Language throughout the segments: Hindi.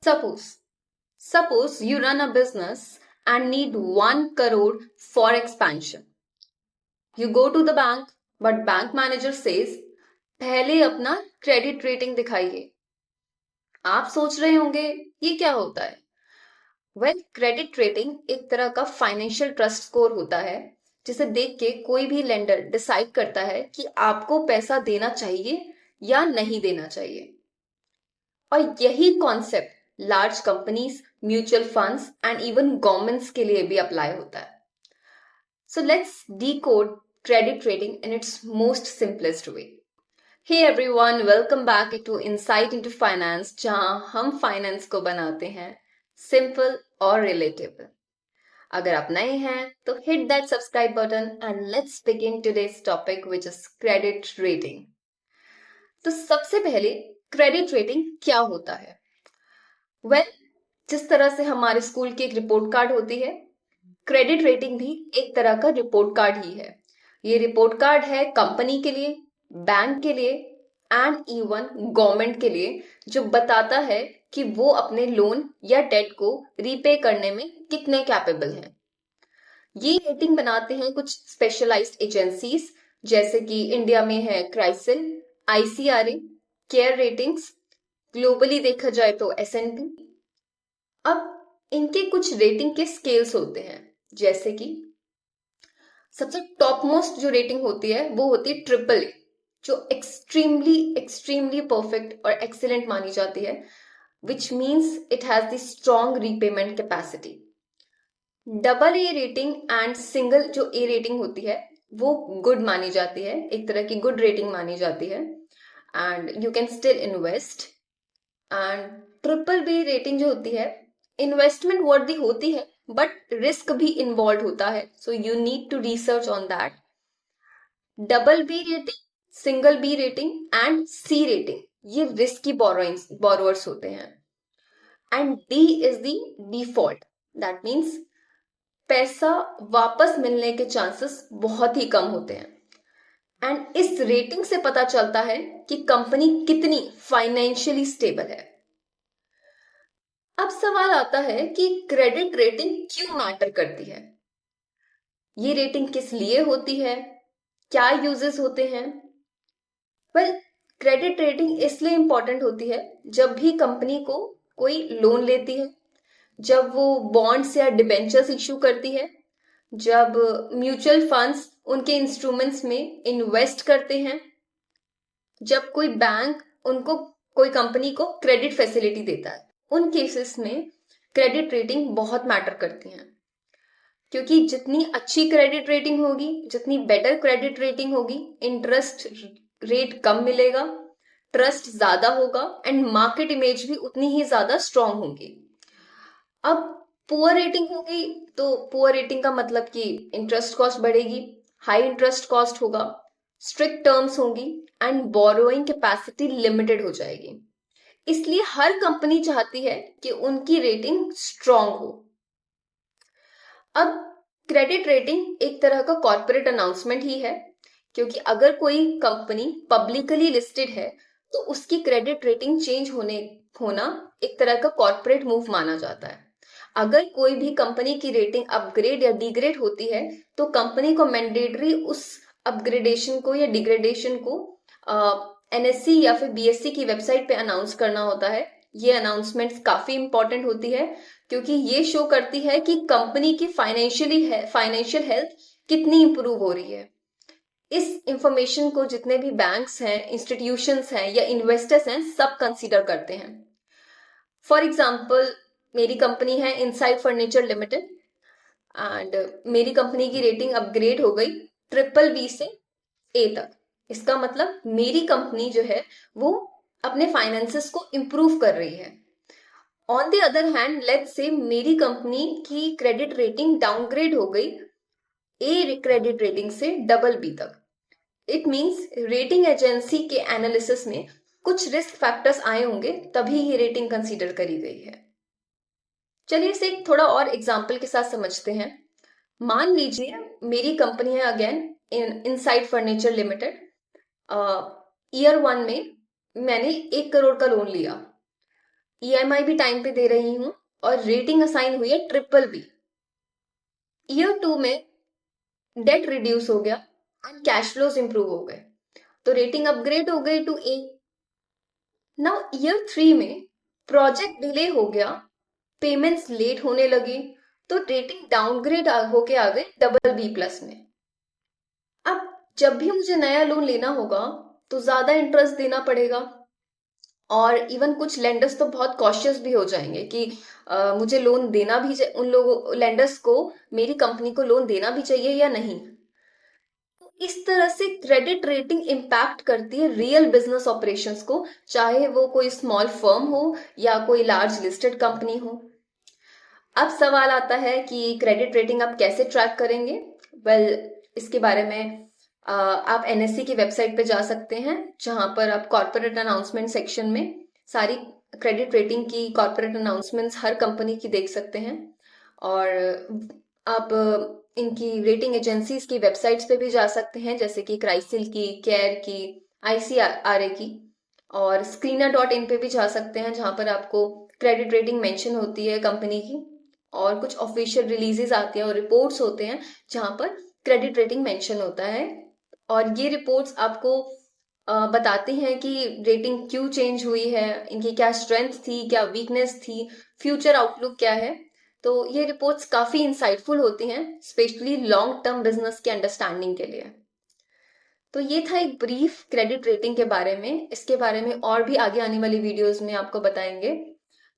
Suppose, suppose you run a business and need 1 crore for expansion. You go to the bank, but bank manager says, पहले अपना क्रेडिट रेटिंग दिखाइए. आप सोच रहे होंगे ये क्या होता है? वेल, क्रेडिट रेटिंग एक तरह का फाइनेंशियल ट्रस्ट स्कोर होता है जिसे देख के कोई भी लेंडर डिसाइड करता है कि आपको पैसा देना चाहिए या नहीं देना चाहिए. और यही concept large companies, mutual funds and even governments के लिए भी अप्लाई होता है. So let's decode credit rating in its most simplest way. Hey everyone, welcome back to Insight into Finance, जहां हम फाइनेंस को बनाते हैं सिंपल और रिलेटेबल. अगर आप नए हैं तो hit that subscribe button and let's begin today's topic which is credit rating. तो सबसे पहले क्रेडिट रेटिंग क्या होता है? वेल, जिस तरह से हमारे स्कूल की एक रिपोर्ट कार्ड होती है, क्रेडिट रेटिंग भी एक तरह का रिपोर्ट कार्ड ही है. ये रिपोर्ट कार्ड है कंपनी के लिए, बैंक के लिए एंड इवन गवर्नमेंट के लिए, जो बताता है कि वो अपने लोन या डेट को रीपे करने में कितने कैपेबल हैं. ये रेटिंग बनाते हैं कुछ स्पेशलाइज्ड एजेंसीज, जैसे कि इंडिया में है CRISIL, ICRA, care ratings, globally देखा जाए तो एसएनपी. अब इनके कुछ रेटिंग के स्केल्स होते हैं, जैसे कि सबसे टॉप मोस्ट जो रेटिंग होती है वो होती है ट्रिपल ए, जो एक्सट्रीमली एक्सट्रीमली परफेक्ट और एक्सीलेंट मानी जाती है, which means it has the strong repayment capacity. Double A rating and single जो ए रेटिंग होती है वो गुड मानी जाती है, एक तरह की गुड रेटिंग मानी जाती है and you can still invest. And triple B rating जो होती है इन्वेस्टमेंट वर्दी होती है बट रिस्क भी इन्वॉल्व होता है, so you need to research on that. Double B rating, single B rating and C rating ये रिस्की बोरोवर्स होते हैं. And D is the default, that means पैसा वापस मिलने के चांसेस बहुत ही कम होते हैं. एंड इस रेटिंग से पता चलता है कि कंपनी कितनी फाइनेंशियली स्टेबल है. अब सवाल आता है कि क्रेडिट रेटिंग क्यों मैटर करती है? ये रेटिंग किस लिए होती है? क्या यूजेस होते हैं? वेल, क्रेडिट रेटिंग इसलिए इंपॉर्टेंट होती है जब भी कंपनी को कोई लोन लेती है, जब वो बॉन्ड्स या डिबेंचर्स इश्यू करती है, जब म्यूचुअल फंड्स उनके इंस्ट्रूमेंट्स में इन्वेस्ट करते हैं, जब कोई बैंक उनको कोई कंपनी को क्रेडिट फैसिलिटी देता है. उन केसेस में क्रेडिट रेटिंग बहुत मैटर करती हैं, क्योंकि जितनी अच्छी क्रेडिट रेटिंग होगी, जितनी बेटर क्रेडिट रेटिंग होगी, इंटरेस्ट रेट कम मिलेगा, ट्रस्ट ज्यादा होगा एंड मार्केट इमेज भी उतनी ही ज्यादा स्ट्रांग होगी. अब पुअर रेटिंग होगी तो पुअर रेटिंग का मतलब कि इंटरेस्ट कॉस्ट बढ़ेगी, हाई इंटरेस्ट कॉस्ट होगा, स्ट्रिक्ट टर्म्स होंगी एंड बोरोइंग कैपेसिटी लिमिटेड हो जाएगी. इसलिए हर कंपनी चाहती है कि उनकी रेटिंग स्ट्रांग हो. अब क्रेडिट रेटिंग एक तरह का कॉर्पोरेट अनाउंसमेंट ही है, क्योंकि अगर कोई कंपनी पब्लिकली लिस्टेड है तो उसकी क्रेडिट रेटिंग चेंज होना एक तरह का कॉर्पोरेट मूव माना जाता है. अगर कोई भी कंपनी की रेटिंग अपग्रेड या डिग्रेड होती है तो कंपनी को मैंडेटरी उस अपग्रेडेशन को या डिग्रेडेशन को एनएससी या फिर बीएससी की वेबसाइट पे अनाउंस करना होता है. ये अनाउंसमेंट्स काफी इंपॉर्टेंट होती है, क्योंकि ये शो करती है कि कंपनी की फाइनेंशियल हेल्थ कितनी इंप्रूव हो रही है. इस इंफॉर्मेशन को जितने भी बैंक्स हैं, इंस्टीट्यूशंस हैं या इन्वेस्टर्स हैं, सब कंसीडर करते हैं. फॉर एग्जाम्पल, मेरी कंपनी है इनसाइट फर्नीचर लिमिटेड एंड मेरी कंपनी की रेटिंग अपग्रेड हो गई ट्रिपल बी से ए तक. इसका मतलब मेरी कंपनी जो है वो अपने फाइनेंसेस को इंप्रूव कर रही है. On the other hand, let's say मेरी कंपनी की क्रेडिट रेटिंग डाउनग्रेड हो गई ए क्रेडिट रेटिंग से डबल बी तक. इट मींस रेटिंग एजेंसी के एनालिसिस में कुछ रिस्क फैक्टर्स आए होंगे, तभी ये रेटिंग कंसीडर करी गई है. चलिए इसे एक थोड़ा और एग्जाम्पल के साथ समझते हैं. मान लीजिए मेरी कंपनी है again insight furniture limited. Year 1 में मैंने 1 करोड़ का लोन लिया. ईएमआई भी टाइम पे दे रही हूँ और रेटिंग असाइन हुई है BBB। ईयर 2 में डेट रिड्यूस हो गया एंड कैश फ्लोज इंप्रूव हो गए, तो रेटिंग अपग्रेड हो गई टू A। नाउ ईयर 3 में प्रोजेक्ट डिले हो गया, पेमेंट्स लेट होने लगी, तो रेटिंग डाउनग्रेड होके आ गई BB+ में। अब जब भी मुझे नया लोन लेना होगा तो ज्यादा इंटरेस्ट देना पड़ेगा, और इवन कुछ लेंडर्स तो बहुत कॉशियस भी हो जाएंगे कि मुझे लोन देना भी उन लोगों लेंडर्स को मेरी कंपनी को लोन देना भी चाहिए या नहीं। तो इस तरह से क्रेडिट रेटिंग इम्पैक्ट करती है रियल बिजनेस ऑपरेशंस को, चाहे वो कोई स्मॉल फर्म हो या कोई लार्ज लिस्टेड कंपनी हो। अब सवाल आता है कि क्रेडिट रेटिंग आप कैसे ट्रैक करेंगे। इसके बारे में आप एनएससी की वेबसाइट पे जा सकते हैं, जहां पर आप कॉर्पोरेट अनाउंसमेंट सेक्शन में सारी क्रेडिट रेटिंग की कॉर्पोरेट अनाउंसमेंट्स हर कंपनी की देख सकते हैं। और आप इनकी रेटिंग एजेंसीज की वेबसाइट्स पे भी जा सकते हैं, जैसे कि क्राइसिल की, केयर की, ICRA की, और screener.in पे भी जा सकते हैं, जहां पर आपको क्रेडिट रेटिंग मेंशन होती है कंपनी की, और कुछ ऑफिशियल रिलीजेस आती हैं और रिपोर्ट्स होते हैं जहां पर क्रेडिट रेटिंग मेंशन होता है। और ये रिपोर्ट्स आपको बताती हैं कि रेटिंग क्यों चेंज हुई है, इनकी क्या स्ट्रेंथ थी, क्या वीकनेस थी, फ्यूचर आउटलुक क्या है। तो ये रिपोर्ट्स काफी इंसाइटफुल होती हैं, स्पेशली लॉन्ग टर्म बिजनेस की अंडरस्टैंडिंग के लिए। तो ये था एक ब्रीफ क्रेडिट रेटिंग के बारे में। इसके बारे में और भी आगे आने वाली वीडियोस में आपको बताएंगे।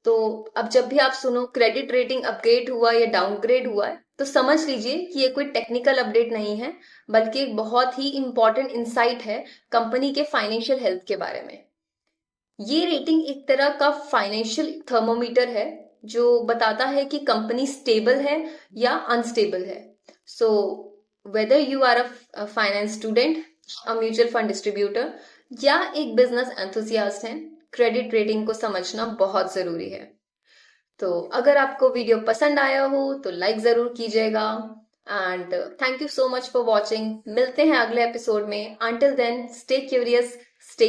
तो अब जब भी आप सुनो क्रेडिट रेटिंग अपग्रेड हुआ या डाउनग्रेड हुआ है, तो समझ लीजिए कि ये कोई टेक्निकल अपडेट नहीं है, बल्कि एक बहुत ही इंपॉर्टेंट इंसाइट है कंपनी के फाइनेंशियल हेल्थ के बारे में। ये रेटिंग एक तरह का फाइनेंशियल थर्मोमीटर है, जो बताता है कि कंपनी स्टेबल है या अनस्टेबल है। So whether you are a finance student, a mutual fund distributor, या एक बिजनेस एंथुसियास्ट हैं, क्रेडिट रेटिंग को समझना बहुत जरूरी है। तो अगर आपको वीडियो पसंद आया हो तो लाइक जरूर कीजिएगा। And thank you so much for watching. मिलते हैं अगले एपिसोड में। Until then, stay curious, stay